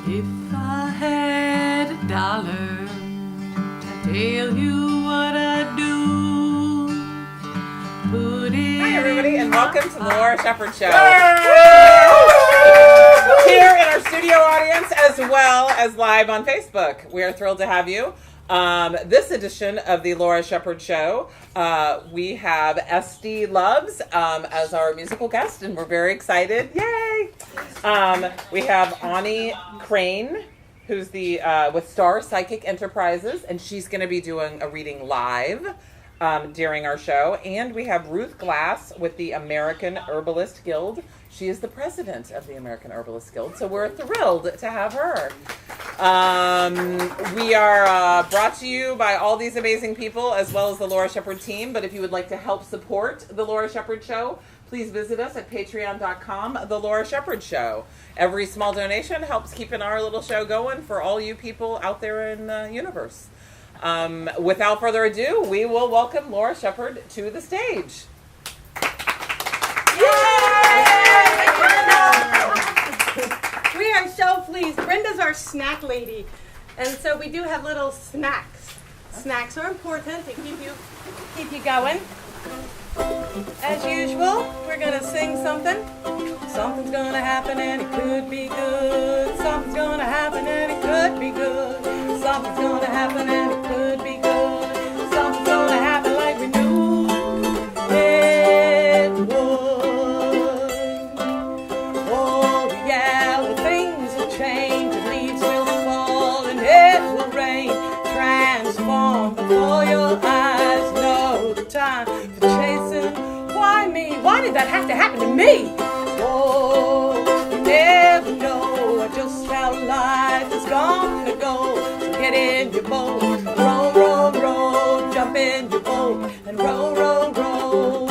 If I had $1 to tell you what I'd do, put it. Hi, everybody, and welcome to the Laura Shepard Show. Here in our studio audience, as well as live on Facebook. We are thrilled to have you. This edition of the Laura Shepard Show, we have Esty Loves as our musical guest, and we're very excited. Yay! We have Ani Crane, who's the with Star Psychic Enterprises, and she's going to be doing a reading live during our show. And we have Ruth Glass with the American Herbalist Guild. She is the president of the American Herbalist Guild, so we're thrilled to have her. We are brought to you by all these amazing people, as well as the Laura Shepard team. But if you would like to help support the Laura Shepard Show, please visit us at patreon.com, The Laura Shepard Show. Every small donation helps keeping our little show going for all you people out there in the universe. Without further ado, we will welcome Laura Shepard to the stage. We are so pleased. Brenda's our snack lady. And so we do have little snacks. Snacks are important to keep you going. As usual, we're going to sing something. Something's going to happen and it could be good. Something's going to happen and it could be good. Something's going to happen and it could be good. Something's going to happen like we knew it would. Oh yeah, well things will change and leaves will fall and it will rain. Transform before your eyes. Know the time for chasing. Why me? Why did that have to happen to me? Oh, you never know just how life is gonna go. So get in your boat, row, row, row. Jump in your boat and row, row, row.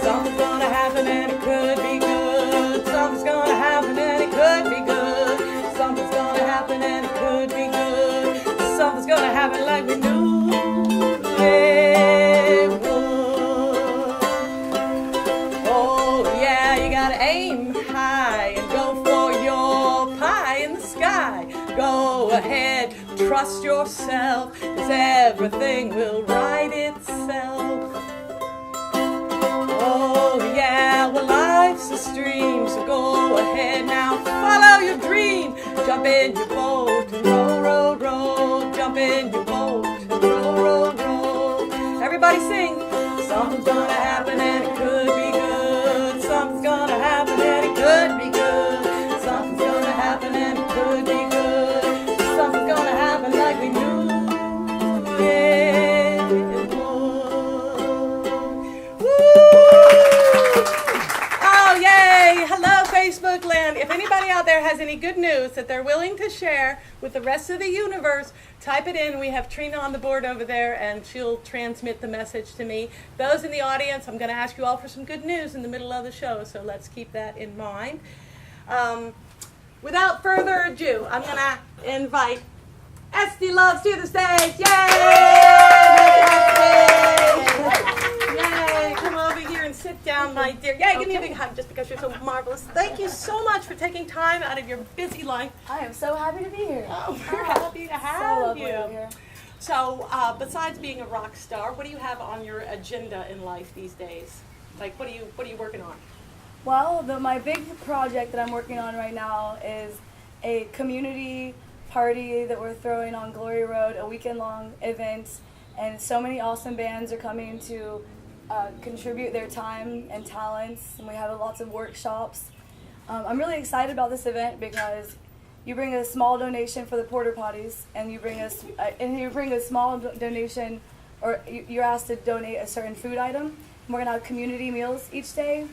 Something's gonna happen and it could be good. Something's gonna happen and it could be good. Something's gonna happen and it could be good. Something's gonna happen like we knew it would. Oh yeah, you gotta aim high and go for your pie in the sky. Go ahead, trust yourself, 'cause everything will right itself. Oh yeah, well life's a stream, so go ahead now, follow your dream. Jump in your boat and row, row, row. Jump in your boat and row, row, row. Everybody sing. Something's gonna happen and it could be good. Something's gonna happen and it could be good. Something's gonna happen and it could be good. Something's gonna happen like we knew it would. Woo! Oh, yay! Hello, Facebook land. If anybody out there has any good news that they're willing to share with the rest of the universe, type it in. We have Trina on the board over there, and she'll transmit the message to me. Those in the audience, I'm going to ask you all for some good news in the middle of the show, so let's keep that in mind. Without further ado, I'm going to invite Esty Loves to the stage. Yay! Yay! Come over here and sit down, my dear. Yay, give me a big hug just because you're so marvelous. Thank you so much for taking time out of your busy life. I am so happy to be here. Oh, we're happy to So have lovely you. to be here. So, besides being a rock star, what do you have on your agenda in life these days? Like, what are you working on? Well, my big project that I'm working on right now is a community party that we're throwing on Glory Road, a weekend-long event, and so many awesome bands are coming to contribute their time and talents, and we have lots of workshops. I'm really excited about this event because you bring a small donation for the porta potties, and you bring a small donation, or you're asked to donate a certain food item. And we're gonna have community meals each day,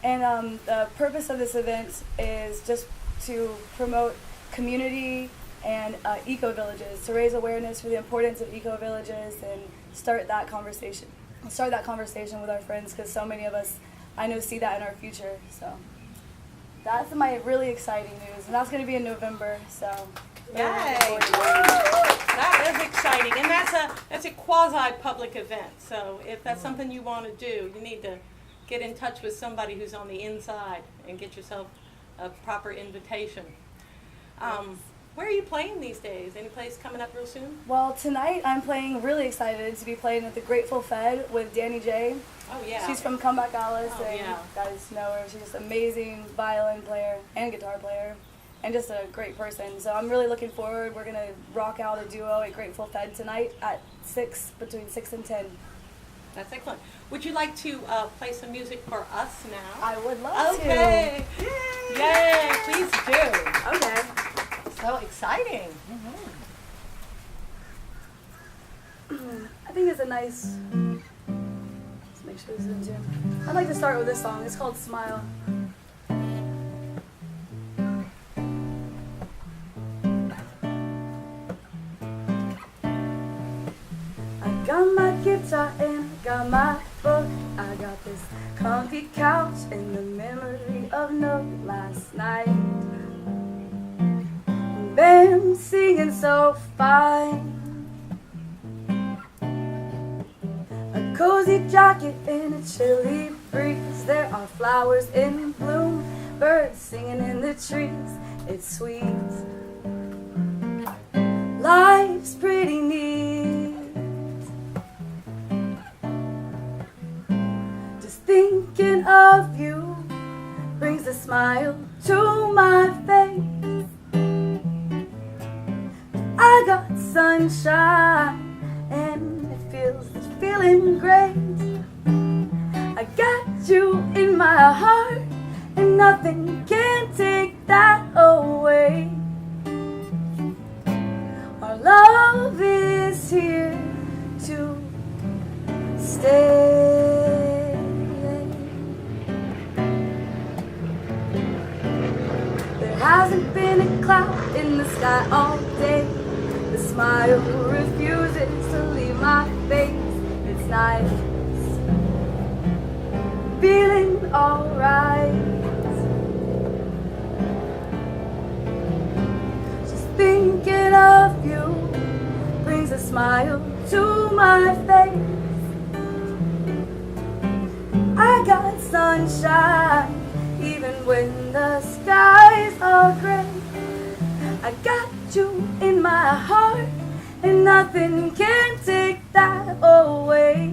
and the purpose of this event is just to promote community and eco-villages, to raise awareness for the importance of eco-villages and start that conversation with our friends, because so many of us, I know, see that in our future. So that's my really exciting news, and that's going to be in November. So Yay! That is exciting, and that's a quasi-public event. So if that's something you want to do, you need to get in touch with somebody who's on the inside and get yourself a proper invitation. Where are you playing these days? Any place coming up real soon? Well, tonight I'm playing, really excited to be playing at the Grateful Fed with Danny J. Oh, yeah. She's from Comeback Alice, Oh, and yeah. you guys know her. She's just an amazing violin player and guitar player, and just a great person. So I'm really looking forward. We're going to rock out a duo at Grateful Fed tonight at 6, between 6 and 10. That's excellent. Would you like to play some music for us now? I would love Okay. to. Yay, please do. Okay. So exciting. I think it's a nice. Let's make sure this is in tune. I'd like to start with this song. It's called Smile. I got my guitar and I got my book. I got this comfy couch and the memory of no last night. Been singing so fine. A cozy jacket in a chilly breeze. There are flowers in bloom, birds singing in the trees. It's sweet. Life's pretty neat. Just thinking of you brings a smile to my face. I got sunshine and it's feeling great. I got you in my heart and nothing can take that away. Our love is here to stay. There hasn't been a cloud in the sky all day. The smile refuses to leave my face. It's nice, feeling alright. Just thinking of you brings a smile to my face. I got sunshine even when the skies are gray. I got you in my heart and nothing can take that away.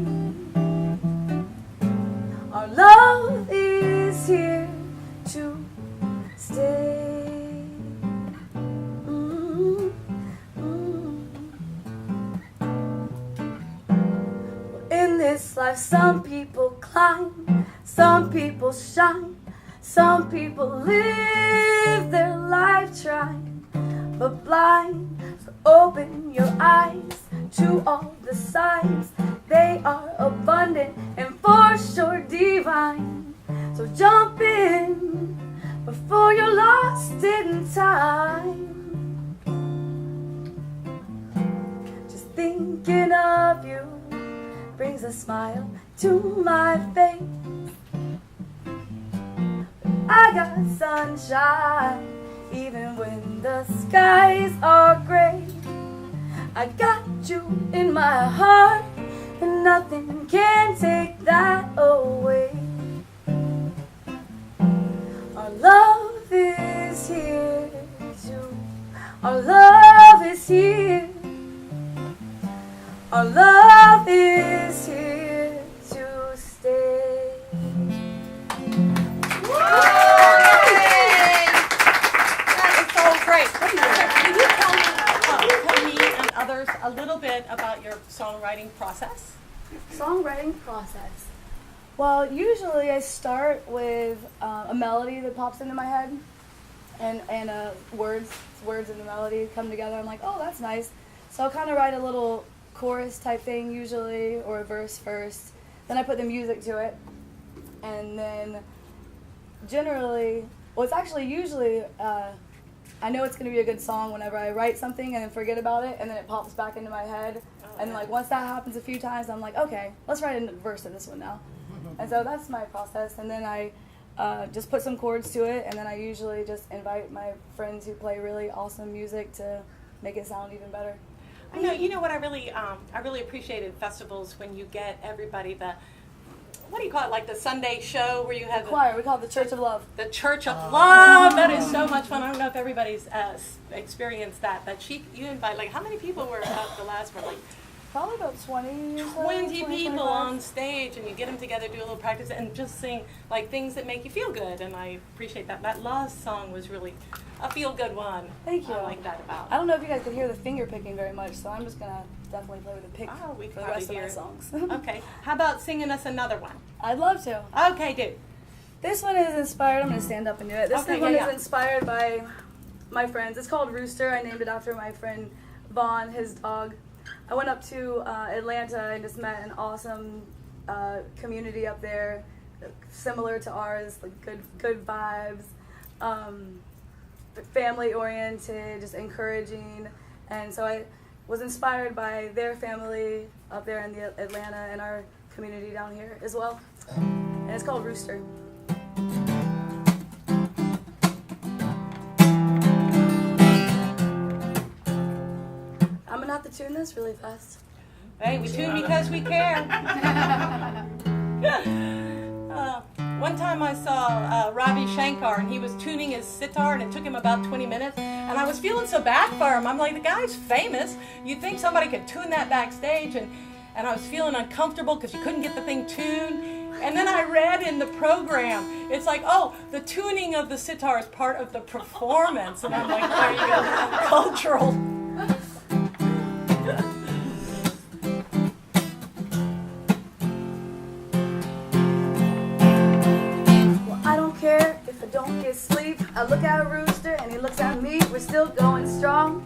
Our love is here to stay. In this life, some people climb, some people shine, some people live their life trying. But blind, so open your eyes to all the signs. They are abundant and for sure divine. So jump in before you're lost in time. Just thinking of you brings a smile to my face. I got sunshine even when the skies are gray. I got you in my heart and nothing can take that away. Our love is here to, our love is here. Our love is here to stay. Great. Can you tell me and others a little bit about your songwriting process? Songwriting process. Well, usually I start with a melody that pops into my head, and words and the melody come together. I'm like, oh, that's nice. So I'll kind of write a little chorus type thing usually, or a verse first. Then I put the music to it, and then generally, well, it's actually usually. I know it's going to be a good song whenever I write something and then forget about it, and then it pops back into my head. And like once that happens a few times, I'm like, okay, let's write a verse in this one now. And so that's my process. And then I just put some chords to it, and then I usually just invite my friends who play really awesome music to make it sound even better. I know. You know what I really appreciate in festivals when you get everybody what do you call it, like the Sunday show where you have Choir. We call it the Church of Love. the Church of Love. That is so much fun. I don't know if everybody's experienced that. That you invite, like, how many people were at the last one? Like Probably about 20 or so. 20 people 25. on stage, and you get them together, do a little practice, and just sing like things that make you feel good. And I appreciate that. That last song was really a feel-good one. Thank you. I like that about. I don't know if you guys could hear the finger picking very much, so I'm just gonna definitely play with the pick Oh, we for can the rest of probably my hear songs. it. Okay, how about singing us another one? I'd love to. Okay, dude. This one is inspired. I'm gonna stand up and do it. This Okay, one yeah, is yeah. inspired by my friends. It's called Rooster. I named it after my friend Vaughn, his dog. I went up to Atlanta and just met an awesome community up there, similar to ours, like good vibes, family oriented, just encouraging, and so I was inspired by their family up there in the Atlanta and our community down here as well. And it's called Rooster. I'm gonna have to tune this really fast. Hey, we tune because we care. One time I saw Ravi Shankar, and he was tuning his sitar, and it took him about 20 minutes. And I was feeling so bad for him. I'm like, the guy's famous. You'd think somebody could tune that backstage, and I was feeling uncomfortable because you couldn't get the thing tuned. And then I read in the program, it's like, oh, the tuning of the sitar is part of the performance. And I'm like, there you go, cultural. I don't care if I don't get sleep. I look at Rooster and he looks at me. We're still going strong.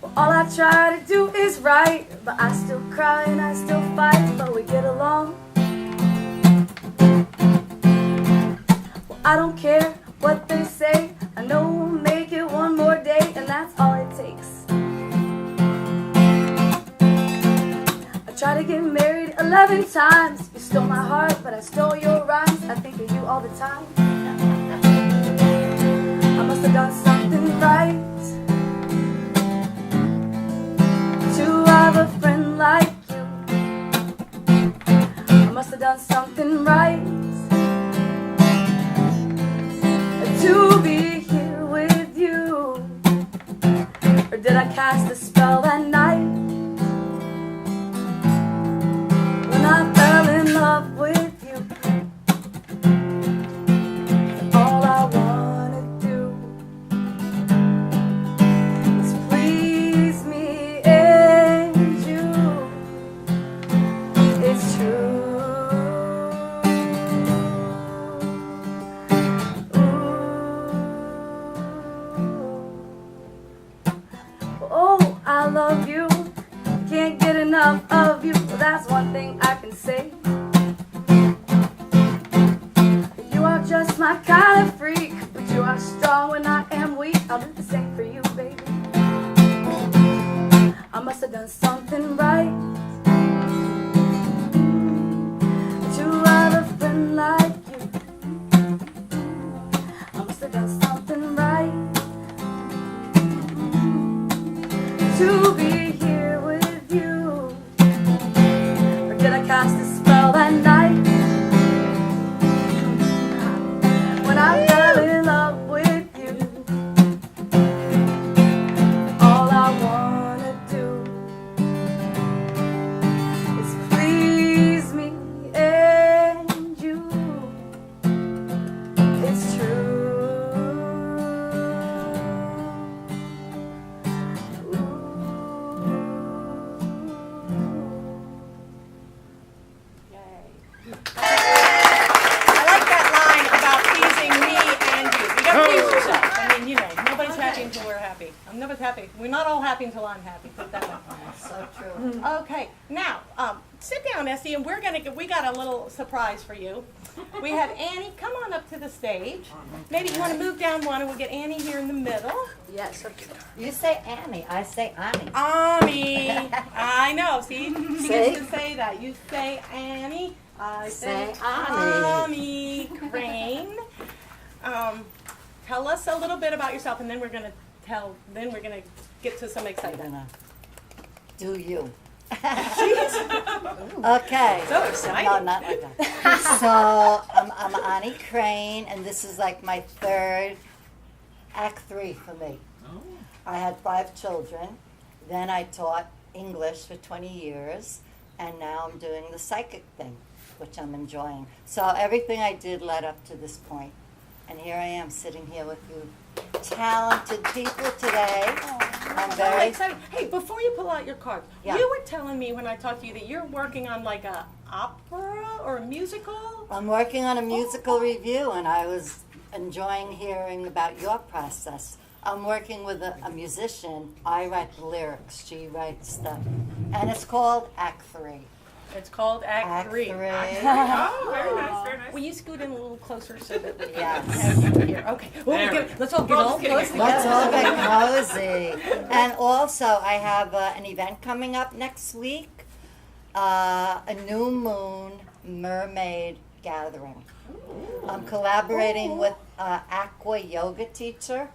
Well, all I try to do is right, but I still cry and I still fight, but we get along. Well, I don't care what they say. I know we'll make it one more day, and that's all it takes. I tried to get married 11 times. You stole my heart, but I stole your rhymes. I think of you all the time. I must have done something right to have a friend like you. I must have done something right to be here with you. Or did I cast a spell that night when I fell in love with you? All I wanna do is please me and you. It's true. Oh, I love you. Can't get enough of you. Well, that's one thing I can say. You are just my kind of freak, but you are strong when I am weak. I'll do the same for you, baby. I must have done something right to have a friend like you. I must have done something right to be here with you. Or did I cast a spell that night when I fell in love with you? All I wanna do is please me and you. It's true. I like that line about pleasing me and you. You gotta please yourself. I mean, you know, nobody's happy until we're happy. Nobody's happy. We're not all happy until I'm happy. Put that way. So true. Okay, now sit down, Esty, and we got a little surprise for you. We have Annie. Come on up to the stage. Maybe you want to move down one, and we'll get Annie here in the middle. Yes. You say Annie, I say Annie. Annie. I know. See, she See? gets to say that. You say Annie. I say Say Annie. Annie Crane. Tell us a little bit about yourself, and then we're gonna get to some I'm excitement. gonna do you. Okay. So exciting. No, not like that. So I'm Ani Crane, and this is like my third act 3 for me. I had 5 children. Then I taught English for 20 years, and now I'm doing the psychic thing, which I'm enjoying. So everything I did led up to this point, and here I am sitting here with you, talented people today. I'm So very exciting. Hey, before you pull out your cards, Yeah. you were telling me when I talked to you that you're working on like a opera or a musical. I'm working on a musical review, and I was enjoying hearing about your process. I'm working with a musician. I write the lyrics. She writes the, and it's called Act 3. It's called Act, Act 3. 3. Oh, very nice, very nice. Will you scoot in a little closer so that we Yes. have you here? Okay. Well, There. let's all get We're all all just getting close Let's together. all get cozy. And also, I have an event coming up next week, a new moon mermaid gathering. I'm collaborating with an aqua yoga teacher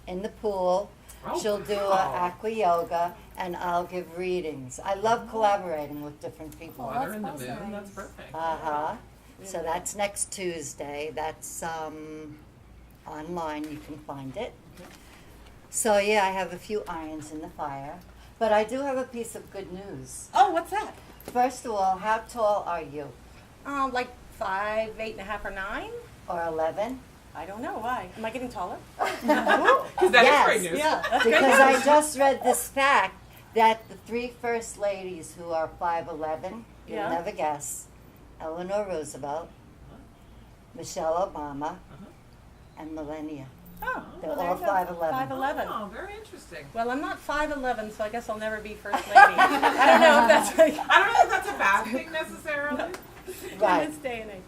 in the pool. Oh, She'll do wow. aqua yoga, and I'll give readings. I love collaborating with different people. Water in the That's moon, awesome. that's perfect. Uh-huh. So that's next Tuesday. That's online. You can find it. So yeah, I have a few irons in the fire. But I do have a piece of good news. Oh, what's that? First of all, how tall are you? Like 5, 8.5, or 9? Or 11? I don't know. Why? Am I getting taller? Because that is Yes. great news. Yeah, that's great. Because I just read this fact that the 3 first ladies who are 5'11", you'll Yeah. never guess, Eleanor Roosevelt, Michelle Obama, and Melania. Oh, They're well, there all you go. 5'11". 5'11". Oh, very interesting. Well, I'm not 5'11", so I guess I'll never be first lady. I don't know if that's like I don't know if that's a bad thing necessarily. in Right. this day and age.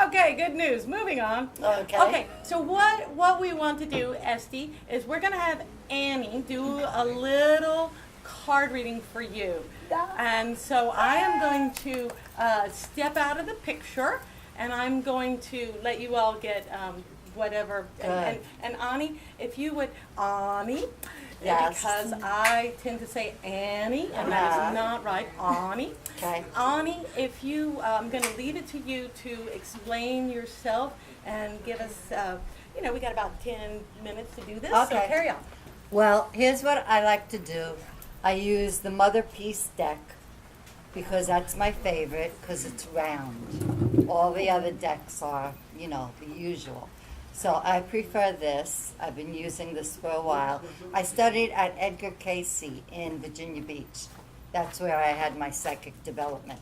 Okay, good news. Moving on. Okay. Okay, so what we want to do, Esty, is we're going to have Annie do a little card reading for you. And so I am going to step out of the picture, and I'm going to let you all get whatever. Good. And Ani, if you would, Ani, Yes. because I tend to say Annie, and that Uh-huh. is not right. Ani. Okay. Ani, if you, I'm going to leave it to you to explain yourself and give us, we got about 10 minutes to do this, so Okay. carry on. Well, here's what I like to do. I use the Mother Peace deck because that's my favorite because it's round. All the other decks are, the usual. So I prefer this. I've been using this for a while. I studied at Edgar Cayce in Virginia Beach. That's where I had my psychic development.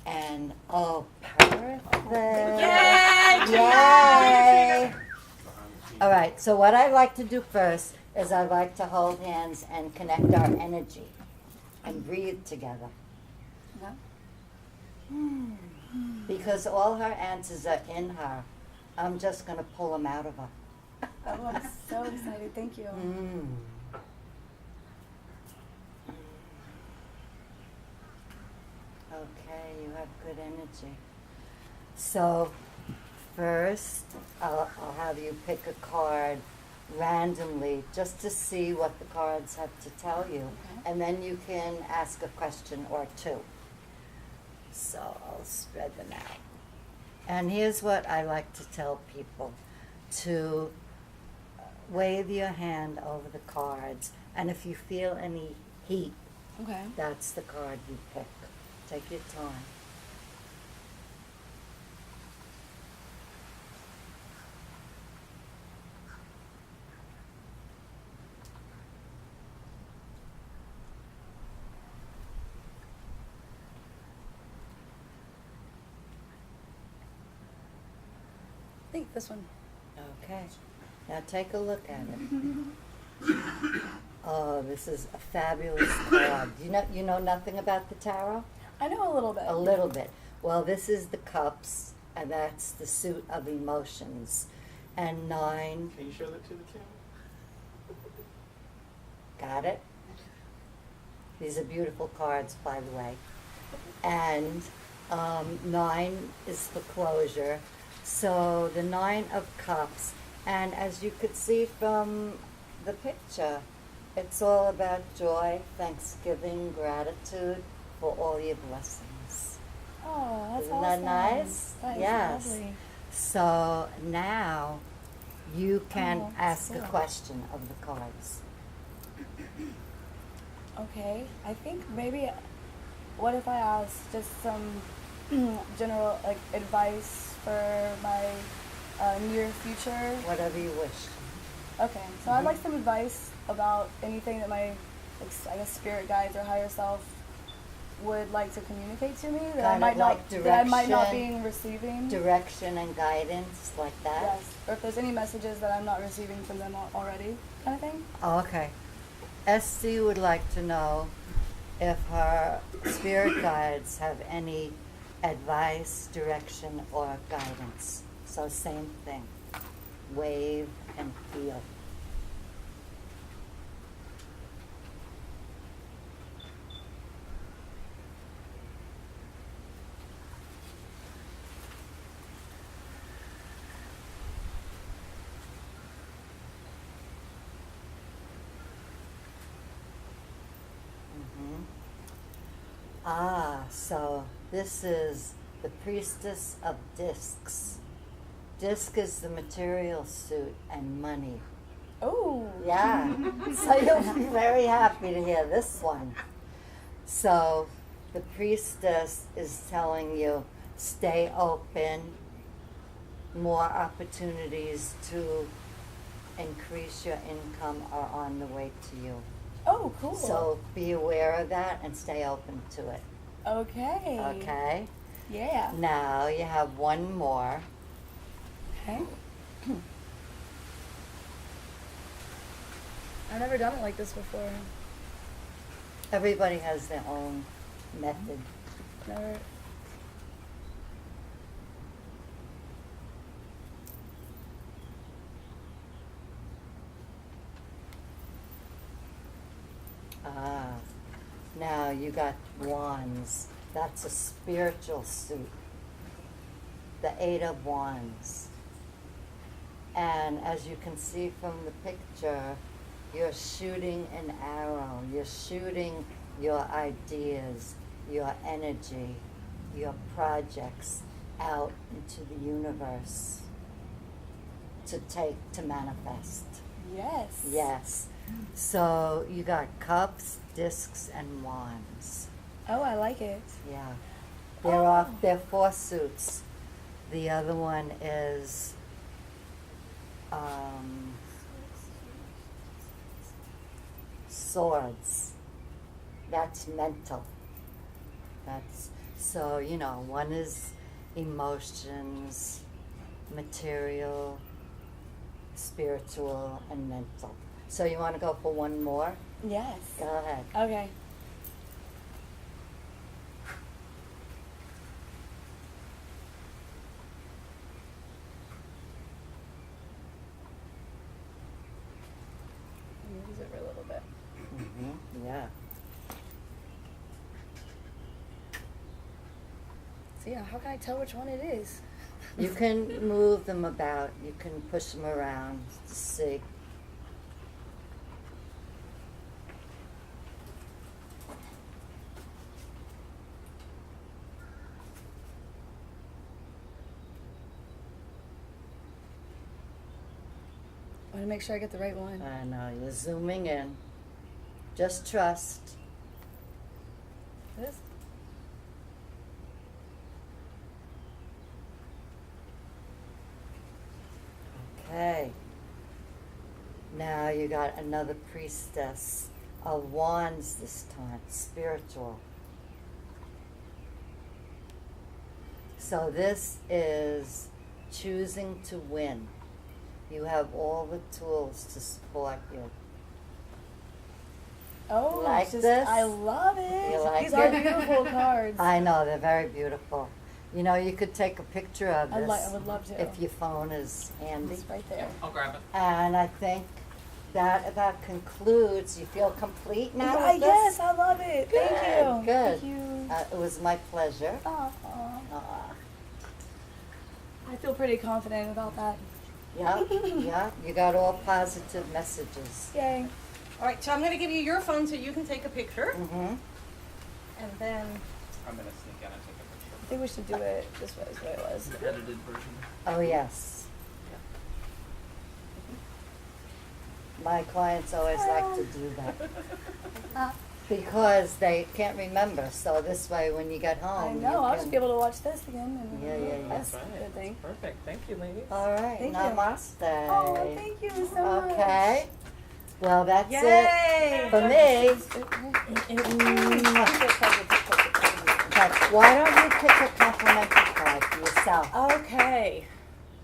And, perfect. Yay! All right, so what I like to do first is I like to hold hands and connect our energy and breathe together. Because all her answers are in her. I'm just going to pull them out of her. Oh, I'm so excited. Thank you. Okay, you have good energy. So, first, I'll have you pick a card randomly just to see what the cards have to tell you. Okay. And then you can ask a question or two. So, I'll spread them out. And here's what I like to tell people. To wave your hand over the cards. And if you feel any heat, Okay. that's the card you pick. Take your time. I think this one. Okay. Now take a look at it. Oh, this is a fabulous card. You know nothing about the tarot? I know a little bit. A little bit. Well, this is the cups, and that's the suit of emotions. And 9, Can you show that to the camera? got it? These are beautiful cards, by the way. And 9 is for closure. So the 9 of cups, and as you could see from the picture, It's all about joy, thanksgiving, gratitude for all your blessings. Oh, that's Isn't awesome. that nice? That is Yes. lovely. So now you can Oh, that's ask a cool. question of the cards. Okay, I think maybe, what if I ask just some general like advice for my near future? Whatever you wish. Okay, so I'd like some advice about anything that my, like, I guess, spirit guides or higher self would like to communicate to me that I Kind might of not like that I might not direction. be receiving. Direction and guidance like that. Yes, or if there's any messages that I'm not receiving from them already, kind of thing. Oh, okay. Esty would like to know if her spirit guides have any advice, direction, or guidance. So same thing. Wave and feel. So this is the Priestess of Discs. Disc is the material suit and money. Oh. Yeah. So you'll be very happy to hear this one. So the priestess is telling you, stay open. More opportunities to increase your income are on the way to you. Oh, cool. So be aware of that and stay open to it. Okay. Okay? Yeah. Now you have one more. Okay. I've never done it like this before. Everybody has their own method. Never. Now you got wands. That's a spiritual suit. The Eight of Wands. And as you can see from the picture, you're shooting an arrow. You're shooting your ideas, your energy, your projects out into the universe to manifest. Yes. Yes. So you got cups, discs, and wands. Oh, I like it. Yeah. They're four suits. The other one is swords. That's mental. That's so, one is emotions, material, spiritual, and mental. So you want to go for one more? Yes. Go ahead. Okay. Use it for a little bit. Yeah. So yeah, how can I tell which one it is? You can move them about. You can push them around to see. I want to make sure I get the right one. I know, you're zooming in. Just trust. This? Okay. Now you got another priestess of wands this time, spiritual. So this is choosing to win. You have all the tools to support you. Oh, Like it's just, this? I love it. You like These are it? beautiful cards. I know, they're very beautiful. You could take a picture of I this would love to. if your phone is handy. It's right there. I'll grab it. And I think that about concludes. You feel complete now Right, with this? yes, I love it. Thank you. Good. Thank you. It was my pleasure. Aw. I feel pretty confident about that. Yeah, yeah. You got all positive messages. Yay. All right, so I'm going to give you your phone so you can take a picture. Mm-hmm. And then, I'm gonna sneak in and take a picture. I think we should do it this way, is the way it was. The edited version. Oh, yes. My clients always like to do that. Because they can't remember, so this way when you get I home, know, you I'll can... just be able to watch this again. And Yeah. That's That's a right. good thing. Perfect. Thank you, ladies. All right, Thank you. namaste. Oh, thank you so much. Okay. Well, that's yay! it for me. But why don't you pick a complimentary card for yourself? Okay.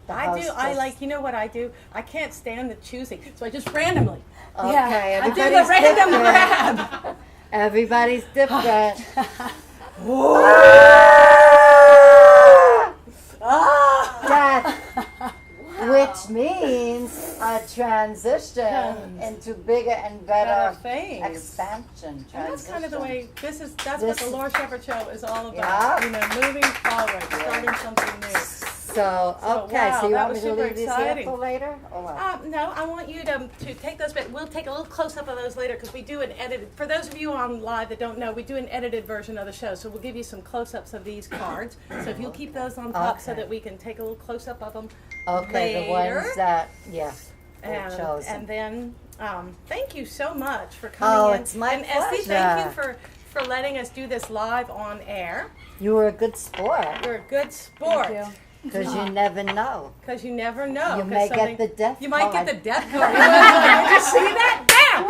The I do. I hostess. like, you know what I do? I can't stand the choosing, so I just randomly. Okay, Yeah, I do the everybody's random different. grab. Everybody's different. Death, which means a transition into bigger and better Better things. expansion. And that's kind of the way, that's what This- the Laura Shepherd Show is all about. Yeah. You know, moving forward, starting something new. So, okay, wow, so you that want me was to super leave these here exciting. for later? Or what? No, I want you to take those, but we'll take a little close up of those later because we do an edited. For those of you on live that don't know, we do an edited version of the show, so we'll give you some close ups of these cards. So if you'll keep those on top, so Okay. that we can take a little close up of them. Okay, the later. ones that, yeah, were And chosen. then, thank you so much for coming Oh, in. it's my and Esty, thank you pleasure. for letting us do this live on air. You were a good sport, You're a good sport. Thank you. because you never know. Because you never know. You 'cause may get something- the death You might get card. the death card. You just see that? Bam!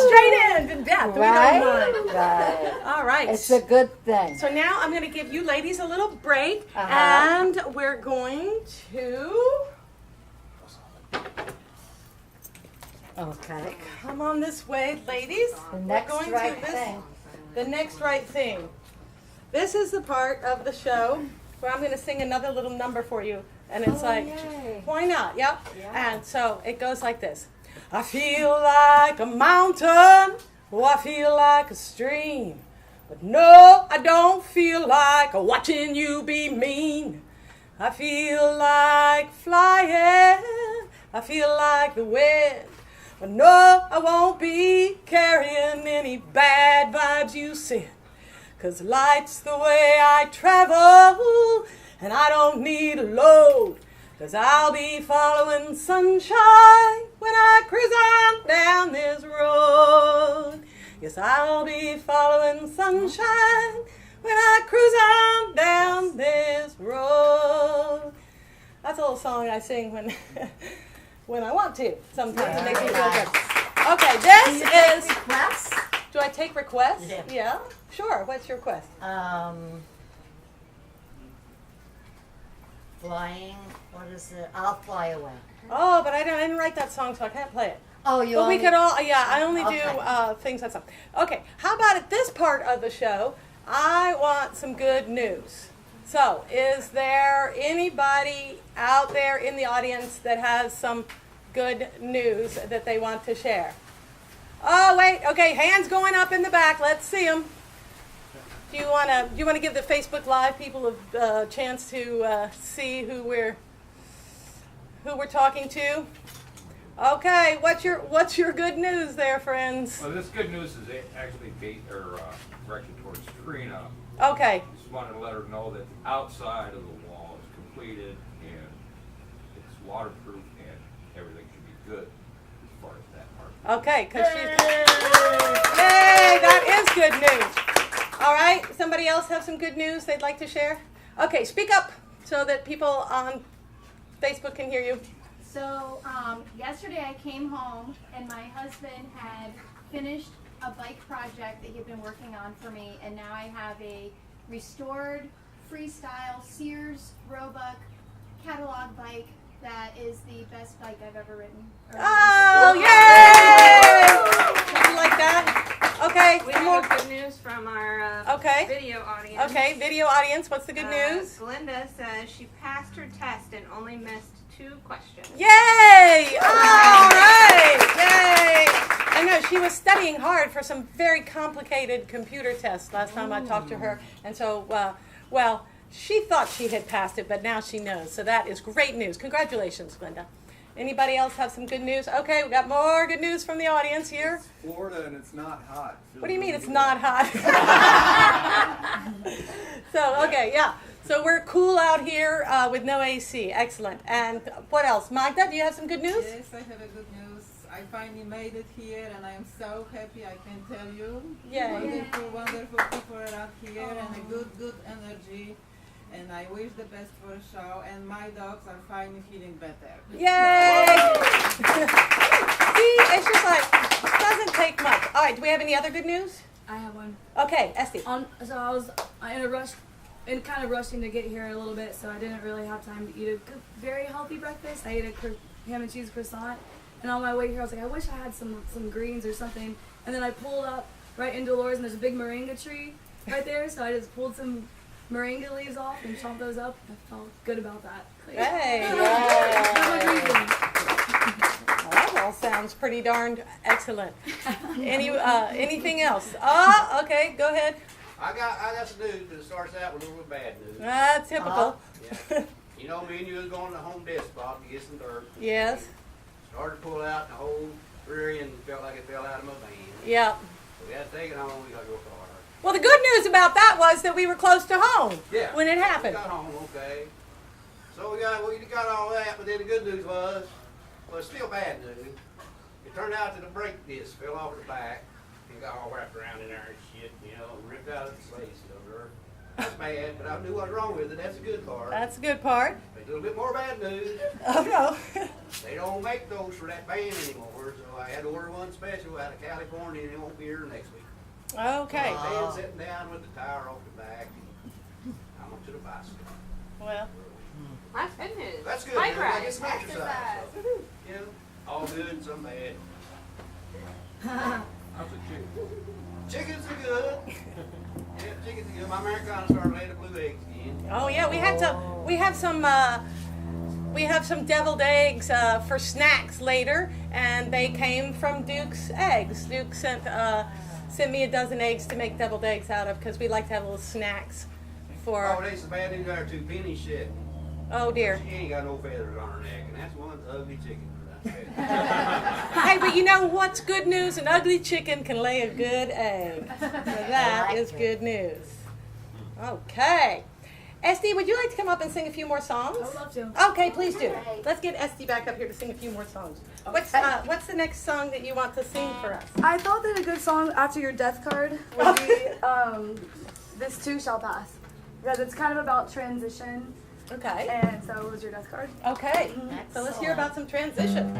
Straight in to death. We Right? don't mind. Right. All right. It's a good thing. So now I'm going to give you ladies a little break, Uh-huh. and we're going to Okay. come on this way, ladies. The We're next going right to thing. The next right thing. This is the part of the show where I'm going to sing another little number for you, and it's like, yay. why not? Yep. And so it goes like this. I feel like a mountain, oh, I feel like a stream, but no, I don't feel like watching you be mean. I feel like flying, I feel like the wind, but no, I won't be carrying any bad vibes you send. 'Cause light's the way I travel, and I don't need a load. 'Cause I'll be following sunshine when I cruise on down this road. Yes, I'll be following sunshine when I cruise on down this road. That's a little song I sing when when I want to. Sometimes it makes me feel good. Okay, this is. Requests? Do I take requests? Yeah. Sure. What's your request? Flying, what is it? I'll fly away. Oh, but I didn't write that song, so I can't play it. Oh, you But we only- could all, yeah, I only do Okay. things that's up. Okay, how about at this part of the show, I want some good news. So, is there anybody out there in the audience that has some good news that they want to share? Oh, wait, okay, hands going up in the back. Let's see them. Do you want to give the Facebook Live people a chance to see who we're talking to? Okay, what's your good news there, friends? Well, this good news is actually directed towards Trina. Okay, Just wanted to let her know that the outside of the wall is completed and it's waterproof and everything should be good as far as that part. okay, because yay, that is good news. All right, somebody else have some good news they'd like to share? Okay, speak up so that people on Facebook can hear you. So yesterday I came home and my husband had finished a bike project that he'd been working on for me, and now I have a restored freestyle Sears Roebuck catalog bike that is the best bike I've ever ridden. Oh, yay! You like that? Okay, We some more. have good news from our Okay. video audience. Okay, video audience, what's the good news? Glinda says she passed her test and only missed 2 questions. Yay! All right! Yay! I know she was studying hard for some very complicated computer tests last time I talked to her, and so she thought she had passed it, but now she knows. So that is great news. Congratulations, Glenda. Anybody else have some good news? Okay, we got more good news from the audience here. Florida and it's not hot. What do you mean it's not hot? So, okay, yeah. So we're cool out here with no AC. Excellent. And what else? Magda, do you have some good news? Yes, I have a good news. I finally made it here and I am so happy, I can tell you. Yay. Wonderful, wonderful people around here and a good energy. And I wish the best for the show. And my dogs are finally feeling better. Yay! See, it's just like, it doesn't take much. All right, do we have any other good news? I have one. Okay, Esty. So I was in a rush, and kind of rushing to get here a little bit, so I didn't really have time to eat a good, very healthy breakfast. I ate a ham and cheese croissant, and on my way here I was like, I wish I had some greens or something. And then I pulled up right in Dolores, and there's a big moringa tree right there, so I just pulled some moringa leaves off and chopped those up. I felt good about that. Hey! That's my reason. Well, that all sounds pretty darned excellent. Anything else? Okay, go ahead. I got some news, but it starts out with a little bad news. Typical. Yeah. You know, me and you was going to the home desk spot to get some dirt. Yes. Started to pull out the whole rear end felt like it fell out of my van. Yeah. So we had to take it home. We got to go car. Well, the good news about that was that we were close to home Yeah. when it We happened. got home, okay. So we got all that, but then the good news was, well, it's still bad news. It turned out that the brake disc fell off the back and got all wrapped around in there and shit, you know, and ripped out of the slate cylinder. That's bad, but I knew what was wrong with it. That's a good part. That's the good part. A little bit more bad news. Oh, no. They don't make those for that band anymore, so I had to order one special out of California, and it won't be here next week. Okay. The band's sitting down with the tire off the back, and I'm up to the bicycle. Well, That's good news. That's good. Bike man. I ride. get some exercise. So, you know, all good and some bad. How's the chicken? Chickens are good. Yeah, chickens are good. My Americana started laying the blue eggs again. oh yeah, we have some deviled eggs for snacks later, and they came from Duke's eggs. Duke sent me a dozen eggs to make deviled eggs out of because we like to have little snacks for. Oh, there's some bad news there too. Penny shit. Oh dear. She ain't got no feathers on her neck, and that's one ugly chicken. Hey, but you know what's good news? An ugly chicken can lay a good egg. So that is good news. Okay. Esty, would you like to come up and sing a few more songs? I would love to. Okay, please do. Let's get Esty back up here to sing a few more songs. What's the next song that you want to sing for us? I thought that a good song after your death card would be This Too Shall Pass. Because it's kind of about transition. Okay. And so it was your death card. Okay. So let's hear about some transition.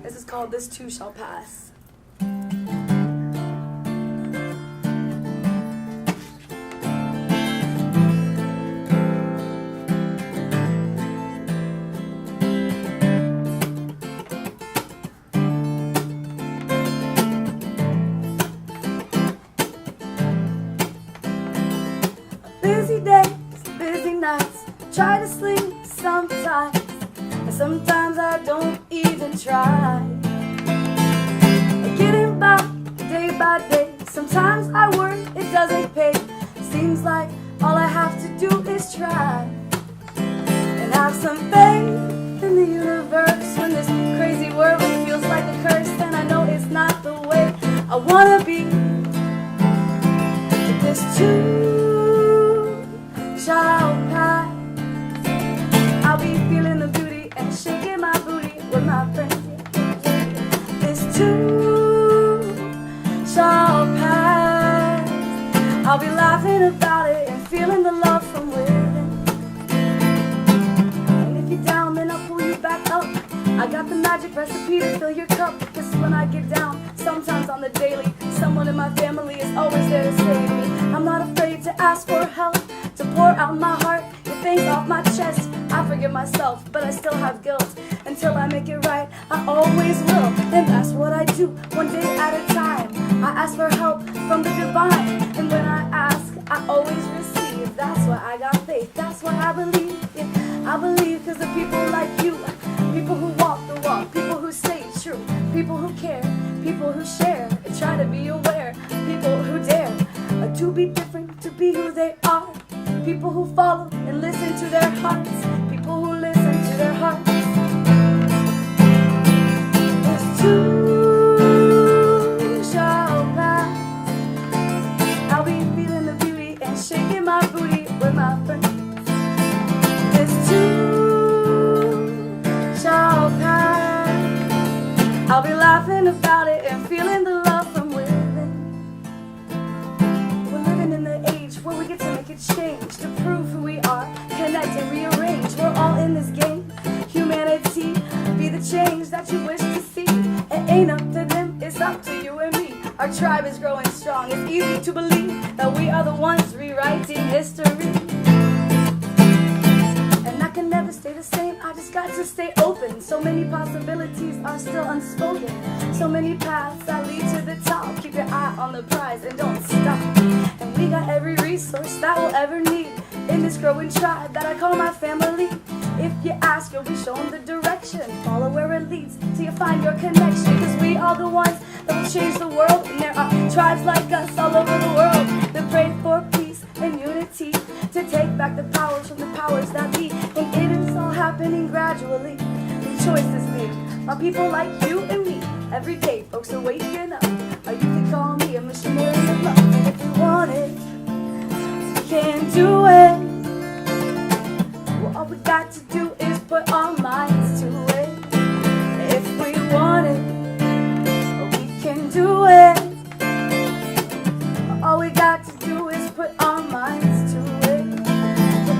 This is called This Too Shall Pass. Busy days, busy nights, try to sleep sometimes, and sometimes I don't even try. Getting by day by day, sometimes I worry it doesn't pay. Seems like all I have to do is try, and have some faith in the universe. When this crazy world feels like a curse, then I know it's not the way I wanna be. This too shall pass. I'll be feeling the beauty and shaking my booty with my friends. This too shall pass. I'll be laughing about it and feeling the love from within. And if you're down, then I'll pull you back up. I got the magic recipe to fill your cup. Because when I get down, sometimes on the daily, someone in my family is always there to save me. I'm not afraid to ask for help, to pour out my heart, get things off my chest. I forgive myself, but I still have guilt. Until I make it right, I always will. And that's what I do, one day at a time. I ask for help from the divine. And when I ask, I always receive. That's why I got faith, that's why I believe. Yeah, I believe because of people like you. People who walk the walk, people who stay true, people who care, people who share and try to be aware, people who dare to be different, to be who they are. People who follow and listen to their hearts. People who listen to their hearts. There's two shall pass. I'll be feeling the beauty and shaking my booty with my friends. There's two shall pass. I'll be laughing about it and feeling the love from within. We're living in the age where we get to make a change, to prove who we are, connect and rearrange. We're all in this game. Humanity, be the change that you wish to see. It ain't up to them, it's up to you and me. Our tribe is growing strong. It's easy to believe that we are the ones rewriting history. And I can never stay the same, I just got to stay open. So many possibilities are still unspoken. So many paths that lead to the top. Keep your eye on the prize and don't stop. And we got every resource that we'll ever need in this growing tribe that I call my family. If you ask, you'll be shown the direction. Follow where it leads till you find your connection. Cause we are the ones that will change the world. And there are tribes like us all over the world that pray for peace and unity, to take back the powers from the powers that be. And it is all happening gradually. The choice is made by people like you and me. Every day folks are waking up. Or you can call me a missionary of love. And if you want it, you can do it. Well, all we got to do is put our minds to it. If we want it, we can do it. All we got to do is put our minds to it.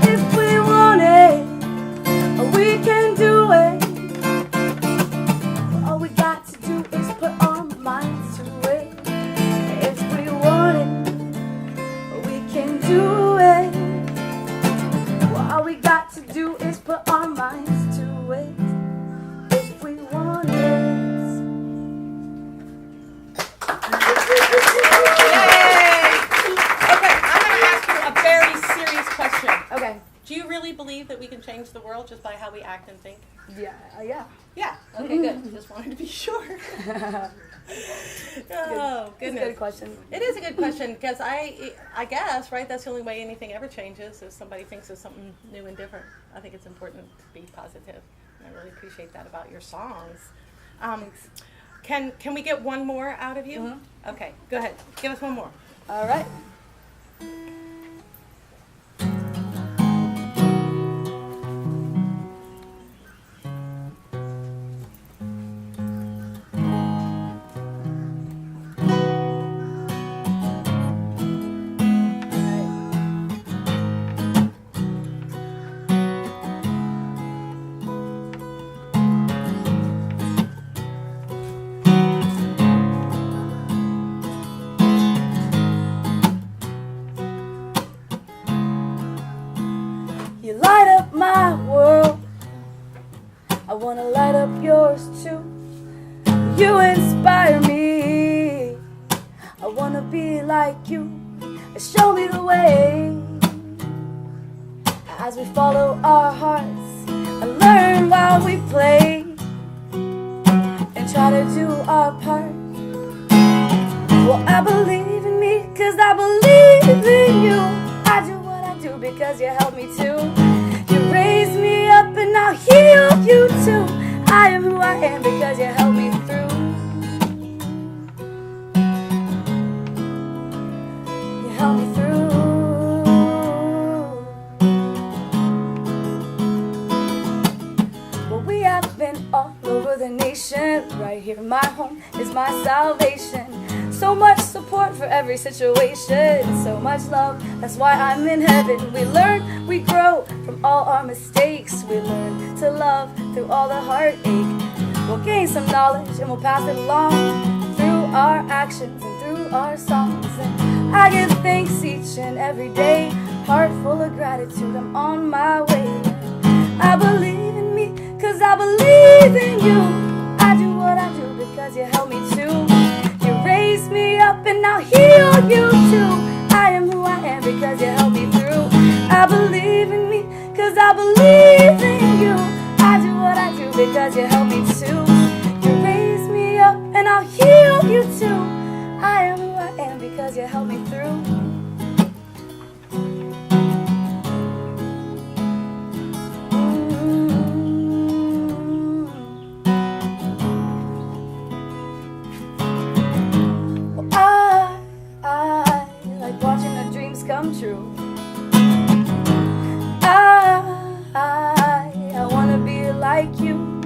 If we want it, we can do it. All we got to do is put our minds to it. If we want it, we can do it. All we got to do is put our minds to it. If we want it. Okay. Do you really believe that we can change the world just by how we act and think? Yeah. Yeah. Okay, good. Just wanted to be sure. Oh, goodness. It's a good question. It is a good question because I guess, right, that's the only way anything ever changes is somebody thinks of something new and different. I think it's important to be positive. And I really appreciate that about your songs. Can we get one more out of you? Mm-hmm. Okay, go ahead. Give us one more. All right. You light up my world. I wanna light up yours too. You inspire me. I wanna be like you. Show me the way as we follow our hearts and learn while we play and try to do our part. Well, I believe in me 'cause I believe in you. I do what I do because you help me too. You raise me up and I'll heal you too. I am who I am because you help me through. You help me through. Well, we have been all over the nation. Right here, my home is my salvation. So much support for every situation, so much love, that's why I'm in heaven. We learn, we grow from all our mistakes. We learn to love through all the heartache. We'll gain some knowledge and we'll pass it along through our actions and through our songs. And I give thanks each and every day, heart full of gratitude, I'm on my way. I believe in me 'cause I believe in you. I do what I do because you help me too. Raise me up and I'll heal you too. I am who I am because you help me through. I believe in me 'cause I believe in you. I do what I do because you help me too. You raise me up and I'll heal you too. I am who I am because you help me through. dreams come true. I wanna be like you.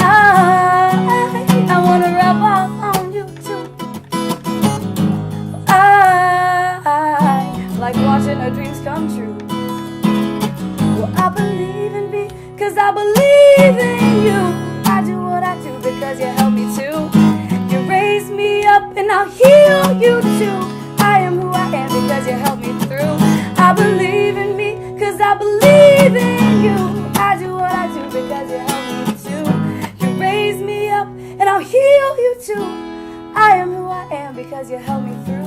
I wanna rub off on you too. I like watching our dreams come true. Well, I believe in me, 'cause I believe in you. I do what I do because you help me too. You raise me up and I'll heal you too. I am who I am because you help me through. I believe in me, 'cause I believe in you. I do what I do because you help me too. You raise me up and I'll heal you too. I am who I am because you help me through.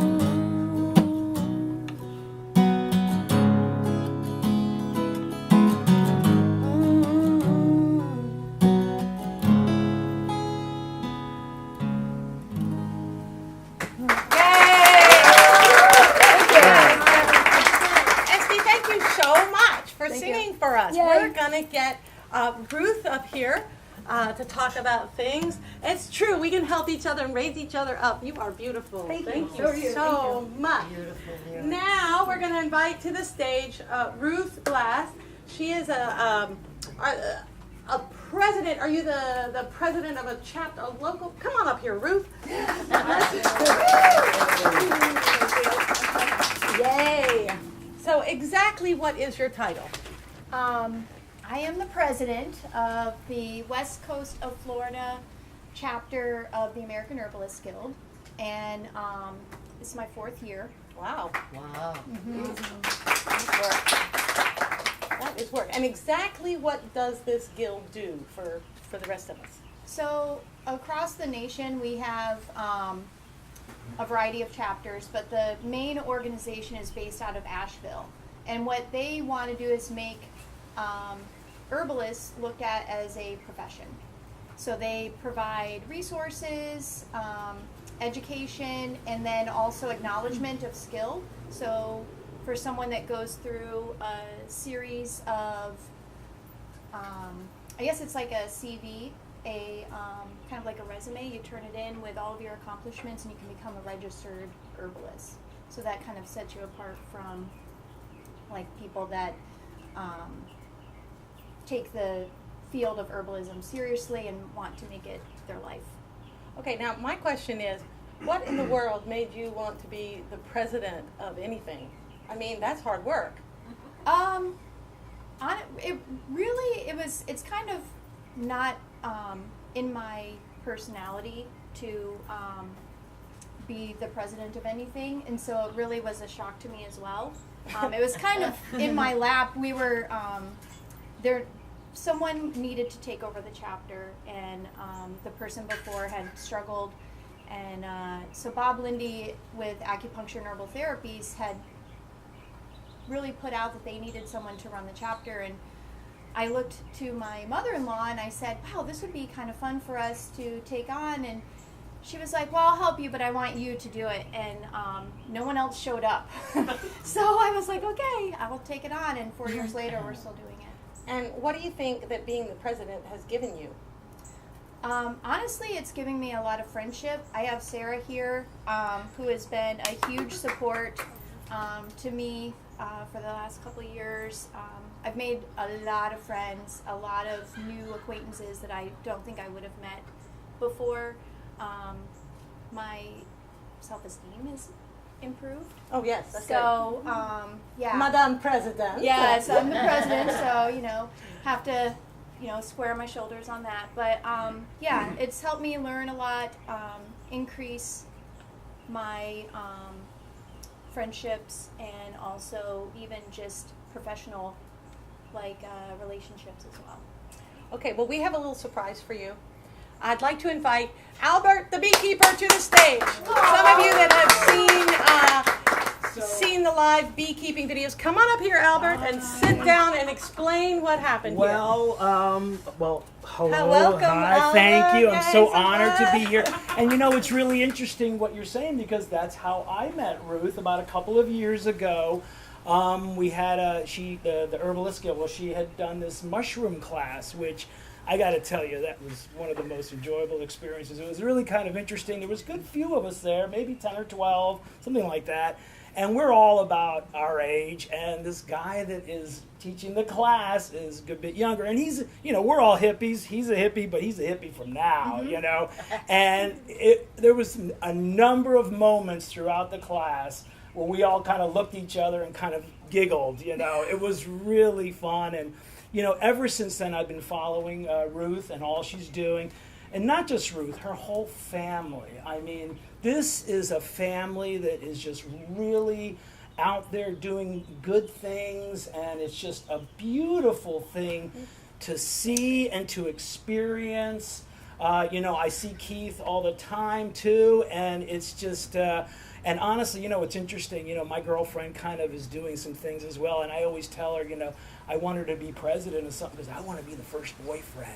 Esty, thank you so much for Thank singing you. for us. Yay. We're gonna get Ruth up here to talk about things. It's true, we can help each other and raise each other up. You are beautiful. Thank you. you So are you. so much. Beautiful lyrics. Now we're gonna invite to the stage Ruth Glass. She is a president. Are you the president of a chapter, a local? Come on up here, Ruth. Yay! So exactly what is your title? I am the president of the West Coast of Florida chapter of the American Herbalist Guild, and this is my 4th year. Wow, Wow. that is work. And exactly what does this guild do for the rest of us? So across the nation, we have a variety of chapters, but the main organization is based out of Asheville. And what they want to do is make herbalists looked at as a profession. So they provide resources, education, and then also acknowledgement of skill. So for someone that goes through a series of, I guess it's like a CV, kind of like a resume, you turn it in with all of your accomplishments and you can become a registered herbalist. So that kind of sets you apart from like people that take the field of herbalism seriously and want to make it their life. Okay, now my question is, what in the world made you want to be the president of anything? I mean, that's hard work. It's kind of not in my personality to be the president of anything, and so it really was a shock to me as well. It was kind of in my lap. We were someone needed to take over the chapter, and the person before had struggled, and so Bob Lindy with Acupuncture and Herbal Therapies had really put out that they needed someone to run the chapter, and I looked to my mother-in-law and I said, wow, this would be kind of fun for us to take on, and she was like, well, I'll help you, but I want you to do it, and no one else showed up. So I was like, okay, I will take it on, and 4 years later we're still doing it. And what do you think that being the president has given you? Honestly, it's giving me a lot of friendship. I have Sarah here, who has been a huge support to me for the last couple of years. I've made a lot of friends, a lot of new acquaintances that I don't think I would have met before. My self-esteem is improved. Oh, yes. That's So, yeah. Madame President. Yes, I'm the president, so, have to, square my shoulders on that. But, yeah, it's helped me learn a lot, increase my friendships, and also even just professional, relationships as well. Okay, well, we have a little surprise for you. I'd like to invite Albert the beekeeper to the stage. Some of you that have seen the live beekeeping videos, come on up here, Albert, and sit down and explain what happened here. Well, hello, Welcome, hi, thank you. I'm Albert. so Yes, honored to be here. And it's really interesting what you're saying, because that's how I met Ruth about a couple of years ago. We had the Herbalist Guild. Well, she had done this mushroom class, which I got to tell you, that was one of the most enjoyable experiences. It was really kind of interesting. There was a good few of us there, maybe 10 or 12, something like that. And we're all about our age. And this guy that is teaching the class is a good bit younger. And he's, we're all hippies. He's a hippie, but he's a hippie from now, And there was a number of moments throughout the class where we all kind of looked at each other and kind of giggled, It was really fun. And, ever since then, I've been following Ruth and all she's doing. And not just Ruth, her whole family. I mean, this is a family that is just really out there doing good things, and it's just a beautiful thing to see and to experience. I see Keith all the time too, and it's just, and honestly, it's interesting, my girlfriend kind of is doing some things as well, and I always tell her, I want her to be president of something because I want to be the first boyfriend.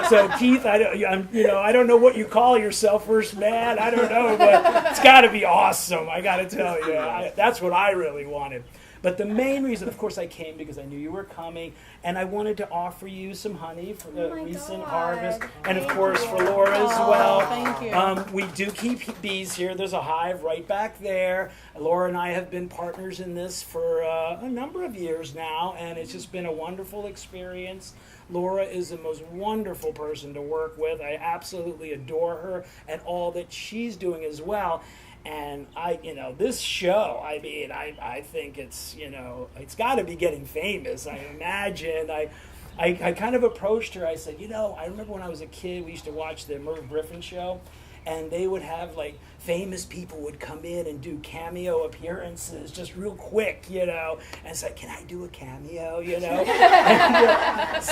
So Keith, I don't know what you call yourself, first man. I don't know, but it's got to be awesome. I got to tell you, that's what I really wanted. But the main reason, of course, I came because I knew you were coming, and I wanted to offer you some honey for the recent harvest, and of course for Laura as well. Thank you. We do keep bees here. There's a hive right back there. Laura and I have been partners in this for a number of years now, and it's just been a wonderful experience. Laura is the most wonderful person to work with. I absolutely adore her and all that she's doing as well. And this show, I think it's, it's got to be getting famous. I imagine. I kind of approached her. I said, I remember when I was a kid, we used to watch the Merv Griffin show, and they would have famous people would come in and do cameo appearances just real quick, and it's like, can I do a cameo, And,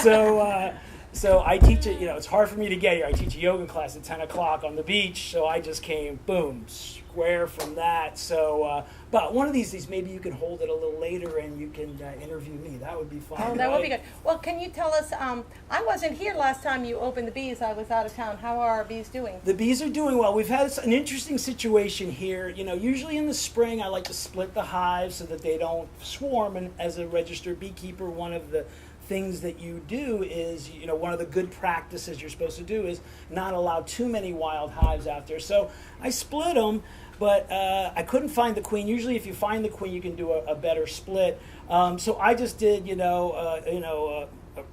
so I teach it, it's hard for me to get here. I teach a yoga class at 10 o'clock on the beach, so I just came, boom, square from that. So, but one of these days, maybe you can hold it a little later and you can interview me. That would be fun. Oh, that would be good. Well, can you tell us, I wasn't here last time you opened the bees. I was out of town. How are our bees doing? The bees are doing well. We've had an interesting situation here. Usually in the spring, I like to split the hives so that they don't swarm. And as a registered beekeeper, one of the things that you do is, one of the good practices you're supposed to do is not allow too many wild hives out there. So I split them, but I couldn't find the queen. Usually if you find the queen, you can do a better split. So I just did, a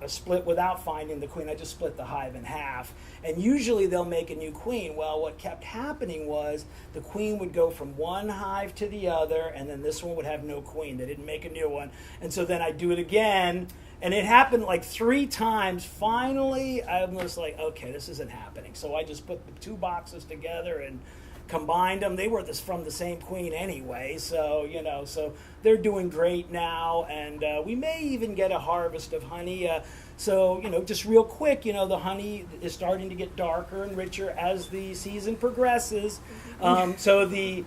split without finding the queen. I just split the hive in half. And usually they'll make a new queen. Well, what kept happening was the queen would go from one hive to the other, and then this one would have no queen. They didn't make a new one. And so then I'd do it again. And it happened 3 times. Finally, I was like, okay, this isn't happening. So I just put the 2 boxes together and combined them. They were from the same queen anyway. So, so they're doing great now. And we may even get a harvest of honey. So, just real quick, the honey is starting to get darker and richer as the season progresses. So the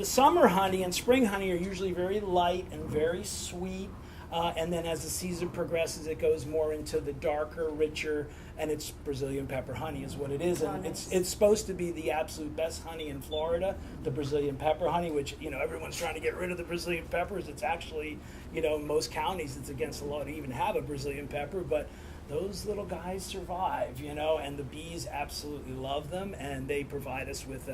summer honey and spring honey are usually very light and very sweet. And then as the season progresses, it goes more into the darker, richer, and it's Brazilian pepper honey is what it is. And it's supposed to be the absolute best honey in Florida, the Brazilian pepper honey, which, everyone's trying to get rid of the Brazilian peppers. It's actually, in most counties, it's against the law to even have a Brazilian pepper, but those little guys survive, and the bees absolutely love them, and they provide us with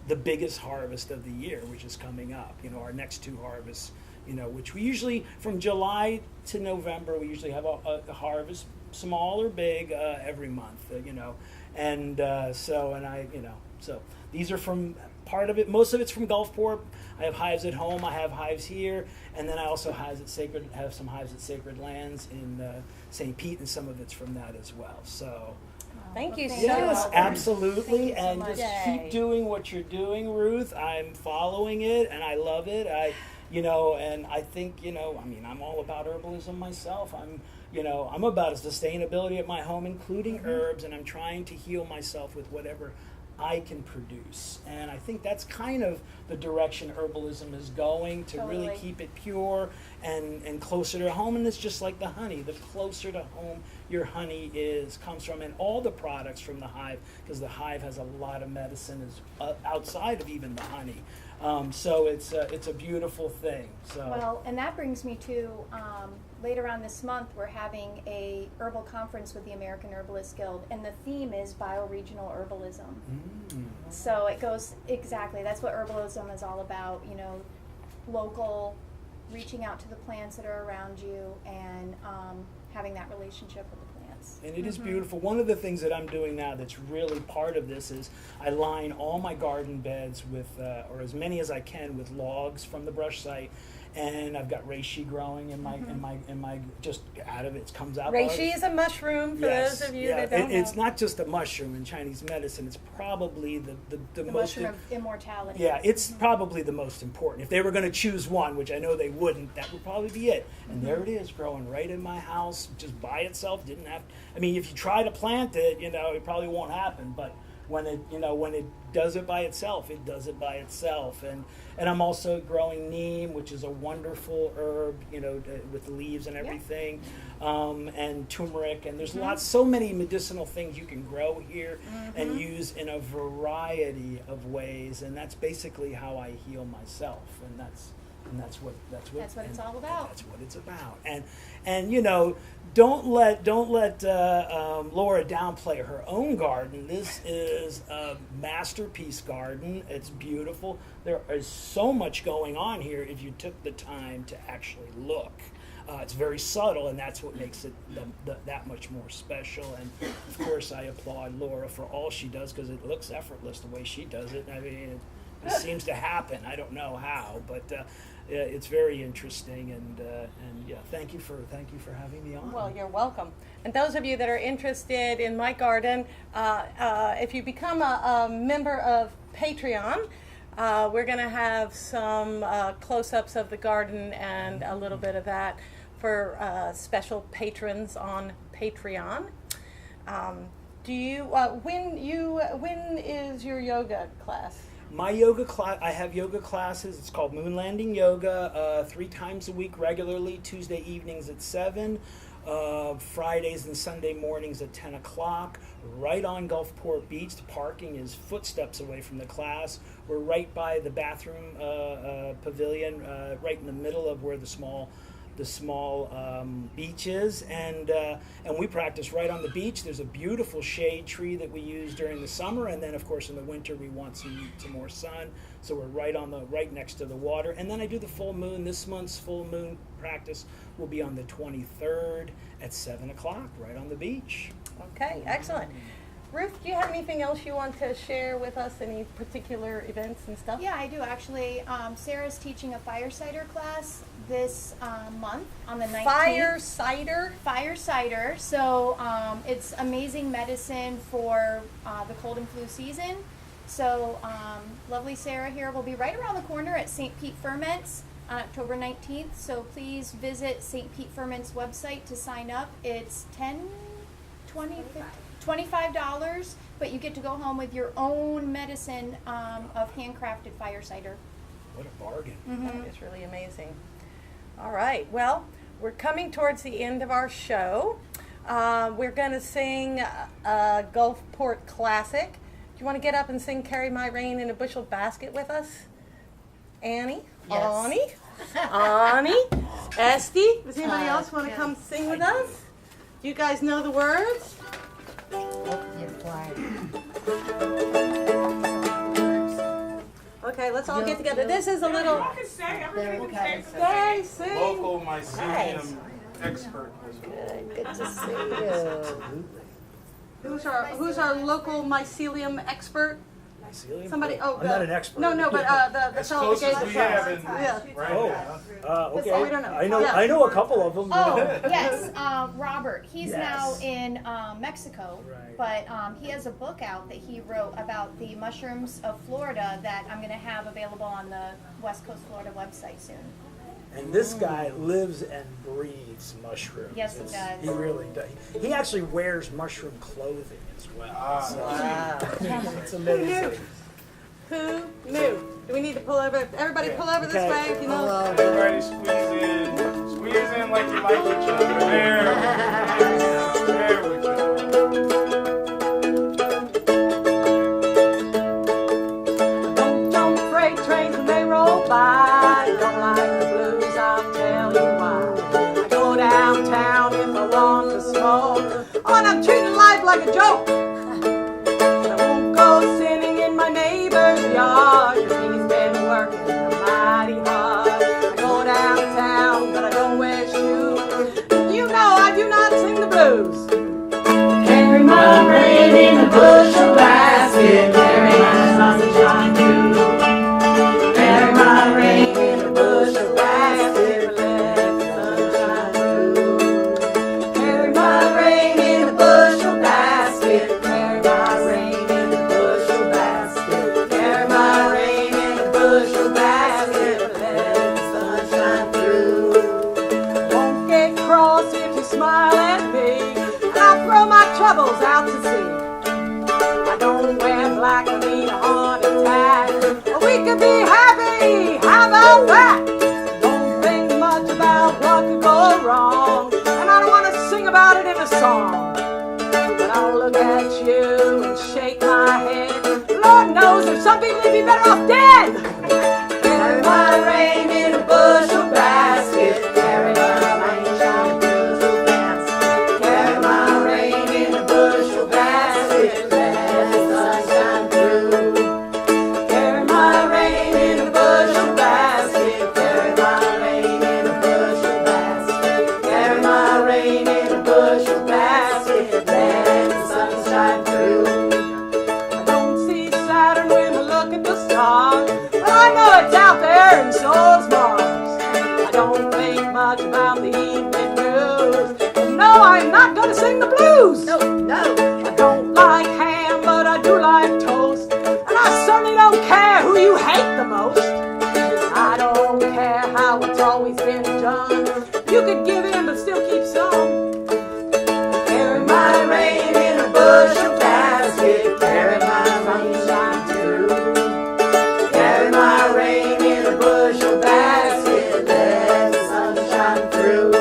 the biggest harvest of the year, which is coming up, our next 2 harvests. Which we usually, from July to November, we usually have a harvest, small or big, every month, And so these are from part of it. Most of it's from Gulfport. I have hives at home. I have hives here. And then I also have some hives at Sacred Lands in St. Pete, and some of it's from that as well. So. Thank you so much. Yes, absolutely. so And much. just keep doing what you're doing, Ruth. I'm following it, and I love it. And I think, I'm all about herbalism myself. I'm about sustainability at my home, including herbs, and I'm trying to heal myself with whatever I can produce. And I think that's kind of the direction herbalism is going, to really keep it pure and closer to home. And it's just like the honey. The closer to home your honey comes from, and all the products from the hive, because the hive has a lot of medicine outside of even the honey. So it's a beautiful thing. So Well, and that brings me to later on this month, we're having a herbal conference with the American Herbalist Guild, and the theme is bioregional herbalism. So it goes exactly, that's what herbalism is all about, you know, local, reaching out to the plants that are around you and having that relationship with the plants. And it is beautiful. One of the things that I'm doing now that's really part of this is I line all my garden beds with, or as many as I can, with logs from the brush site. And I've got reishi growing in my just out of it comes out. Reishi is a mushroom for those of you that don't know. It's not just a mushroom in Chinese medicine. It's probably the most mushroom of immortality. Yeah, it's probably the most important. If they were going to choose one, which I know they wouldn't, that would probably be it. And there it is, growing right in my house, just by itself. Didn't have. I mean, if you try to plant it, you know, it probably won't happen. But when it does it by itself, it does it by itself. And I'm also growing neem, which is a wonderful herb, you know, with the leaves and everything, and turmeric. And there's so many medicinal things you can grow here and use in a variety of ways. And that's basically how I heal myself. And that's what it's all about. That's what it's about. And you know, don't let Laura downplay her own garden. This is a masterpiece garden. It's beautiful. There is so much going on here if you took the time to actually look. It's very subtle, and that's what makes it that much more special. And of course, I applaud Laura for all she does, because it looks effortless the way she does it. I mean, it seems to happen. I don't know how, but it's very interesting. And yeah, thank you for having me on. Well, you're welcome. And those of you that are interested in my garden, if you become a member of Patreon, we're going to have some close-ups of the garden and a little bit of that for special patrons on Patreon. Do you? When is your yoga class? My yoga class, I have yoga classes. It's called Moon Landing Yoga, 3 times a week regularly, Tuesday evenings at 7, Fridays and Sunday mornings at 10 o'clock, right on Gulfport Beach. The parking is footsteps away from the class. We're right by the bathroom pavilion, right in the middle of where the small beach is, and we practice right on the beach. There's a beautiful shade tree that we use during the summer, and then of course in the winter we want some more sun, so we're right next to the water. And then I do the full moon. This month's full moon practice will be on the 23rd at 7 o'clock, right on the beach. Okay, excellent. Ruth, do you have anything else you want to share with us? Any particular events and stuff? Yeah, I do actually. Sarah's teaching a fire cider class this month on the 19th. Fire cider? Fire cider. So it's amazing medicine for the cold and flu season. So lovely Sarah here will be right around the corner at St. Pete Ferments on October 19th. So please visit St. Pete Ferments website to sign up. It's $25, but you get to go home with your own medicine of handcrafted fire cider. What a bargain. That is really amazing. All right, well, we're coming towards the end of our show. We're going to sing a Gulfport classic. Do you want to get up and sing Carry My Rain in a Bushel Basket with us? Annie? Yes. Annie? Esty? Does anybody else want to come sing with us? Do you guys know the words? Okay, let's all get together. This is a little... Stay, sing. Local mycelium expert. Good to see you. Who's our local mycelium expert? Mycelium? Somebody. Oh, I'm not an expert. No, but the As fellow close that as gave we the have songs. in Yeah. right now. Okay. we don't know. I know a couple of them. Oh, yes, Robert. He's Yes. now in Mexico, Right. but he has a book out that he wrote about the mushrooms of Florida that I'm going to have available on the West Coast Florida website soon. And this guy lives and breathes mushrooms. Yes, he does. He really does. He actually wears mushroom clothing as well. So, it's amazing. Who knew? Do we need to pull over? Everybody pull over this Okay. way if you know. Everybody squeeze in. Squeeze in like you like each other. There we go. Don't freight trains and Nobody don't like the blues, I'll tell you why. I go downtown if I want to smoke, oh, and I'm treating life like a joke. But I won't go sitting in my neighbor's yard, 'cause he's been working mighty hard. I go downtown, but I don't wear shoes. You know I do not sing the blues. Carry my rain in a bushel basket, carry my sunshine too. Carry my rain in a bushel basket, but let the sunshine through. Carry my rain in a bushel basket, carry my rain in a bushel basket, carry my rain in a bushel basket, but let the sunshine through. Won't get cross if you smile at me, and I'll throw my troubles out to sea. I don't wear black and need a heart attack. We could be happy, how about that? Don't think much about what could go wrong, and I don't want to sing about it in a song. But I'll look at you and shake my head. Lord knows there's some people who'd be better off dead. Carry my rain in a bushel basket, carry my sunshine bushel basket, carry my rain in a bushel basket, let the sunshine through. Carry my rain in a bushel basket, carry my rain in a bushel basket, carry my rain in a bushel basket, let the sunshine through. I don't see Saturn when I look at the stars, but I know it's out there and so's Mars. I don't think much about the evening news. No, I'm not gonna sing the blues. No. I don't like ham, but I do like toast, and I certainly don't care who you hate the most. I don't care how it's always been done. You could give in, but still keep some. Carry my rain in a bushel basket, carry my sunshine too. Carry my rain in a bushel basket, let the sunshine through.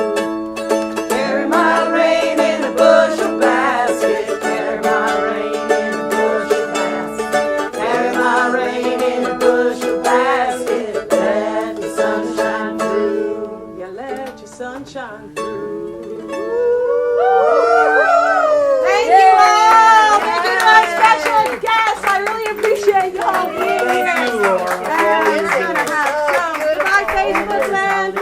Carry my rain in a bushel basket, carry my rain in a bushel basket, carry my rain in a bushel basket, let the sunshine through. Yeah, let your sunshine through. Thank you all. Thank you to our special guests. I really appreciate you all being here. Bye, Facebook land.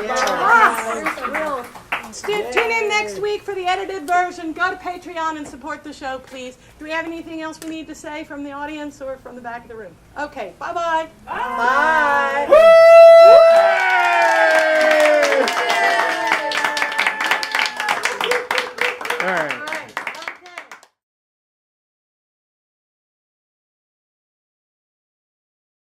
Tune in next week for the edited version. Go to Patreon and support the show, please. Do we have anything else we need to say from the audience or from the back of the room? Okay, bye-bye. Bye.